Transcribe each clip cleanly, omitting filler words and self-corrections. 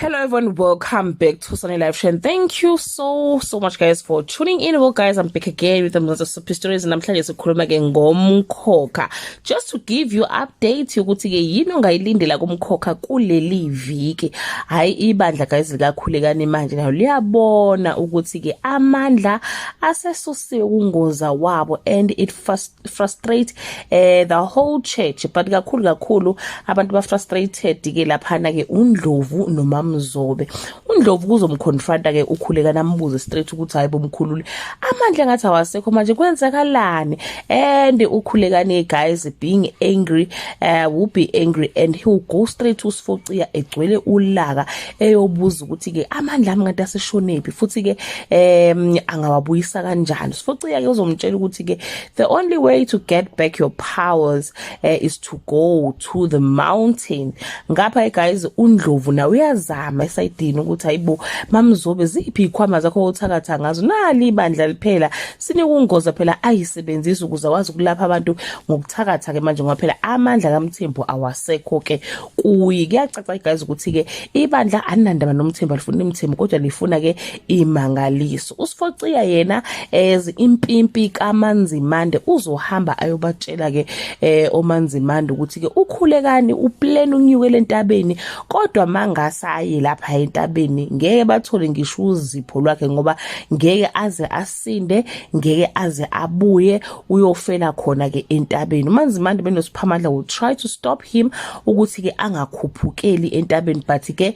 Hello everyone, welcome back to Sunny Live Show, and thank you so much guys for tuning in. Well guys, I'm back again with another super stories, and I'm trying to call again ngomkhokha just to give you update yokuthi ke yini ongayilindela kumkhokha kuleli viki. Hayi ibandla guys likakhulekani manje nayo liyabona ukuthi ke amandla asesusiwe kungoza wabo, and it frustrate the whole church, but kakhulu abantu ba frustrated ke laphana ke uNdlovu noma Mzobe. uNdlovu kuzomconfronta ke ukhulekana ambuze straight ukuthi hayi bomkhulule amandla ngathi awasekho manje kwenzakalani, and ukhulekane guys being angry will be angry, and he will go straight to Sifociya egcwele ulaka eyobuza ukuthi ke amandla ami ngathi aseshonephi futhi ke angawabuyisa kanjani. Sifociya ke uzomtshela ukuthi ke the only way to get back your powers is to go to the mountain. Ngapha guys uNdlovu na uyazama esayidini ukuthi hayibo mamzobe ziphi ikhwama zakho uthakatha ngazo nali ibandla liphela sinikungoza phela ayisebenzisa ukuze wazi ukulapha abantu ngokuthakatha ke manje ngoba phela amandla kaMthembu awasekho ke kuyi. Kuyacaca guys ukuthi ke ibandla aninandaba noMthembu alifuna iMthembu kodwa lifuna ke imangaliso. uSifociya yena as impimpi kaManzimande uzohamba ayobatshela ke oManzimande ukuthi ke ukhulekani uplan unyuke lentabeni, kodwa mangasayi lapha entabeni ngeke bathole ngisho uzipho lwakhe ngoba ngeke aze asinde, ngeke aze abuye uyofela khona ke entabeni. uManzimande benosiphamandla will try to stop him ukuthi ke angakhuphukeli entabeni, but ke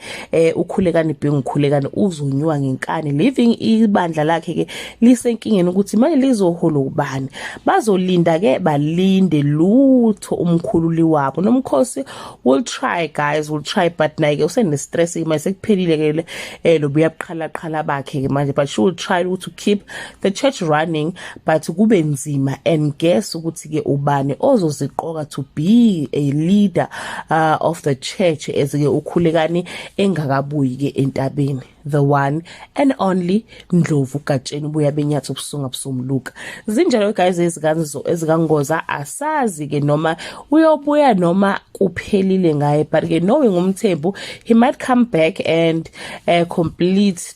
ukhulekani bengikhulekani uzonyuka ngenkani living ibandla lakhe ke lisenkingeni ukuthi manje lizohola ubani. Bazolinda ke balinde lutho umkhululi wabo nomkhosi will try guys, will try, but naye ke usene stress manje sekuphelile ke lo buyabuqhala bakhe ke manje, but she will try to keep the church running, but kube nzima. And guess ukuthi ke ubani ozoziqoka to be a leader of the church as ke ukhulekani engakabuyi ke entabeni? The one and only Ndlovu Katsheni ubuya benyatha ubusunga busumluka. Zinjalo guys ezikangoza asazi ke noma uyobuya noma kuphelile ngaye, but ke knowing uMthembu he might come back and complete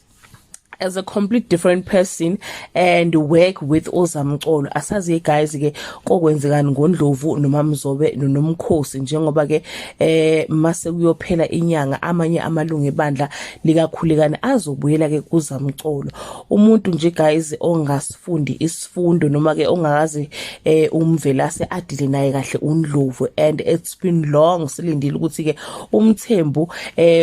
as a complete different person and work with uZamcolo. Asazi guys ke kokwenzekani ngoNdlovu noma Mzobe noMkhosi njengoba ke mase kuyophela inyanga amanye amalungu ebandla likakhulekani azobuyela ke kuZamcolo. Umuntu nje guys ongasifundi isifundo noma ke ongakazi umvelase adile naye kahle uNdlovu, and it's been long silindile ukuthi ke uMthembu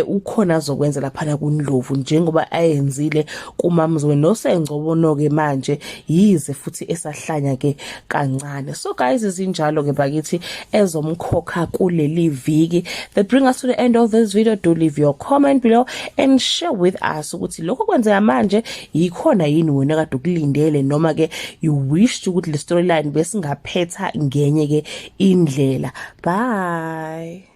ukhona azokwenza lapha kuNdlovu njengoba ayenzile kuMamzobe noSengcobono ke manje yize futhi esahlanya ke kancane. So guys izinjalo ke bakithi ezomkhokha kuleli viki. That bring us to the end of this video. Do leave your comment below and share with us ukuthi lokho kwenzeka manje yikhona yini wena kade ukulindele noma ke you wish ukuthi le storyline besingaphetha ngenye ke indlela. Bye.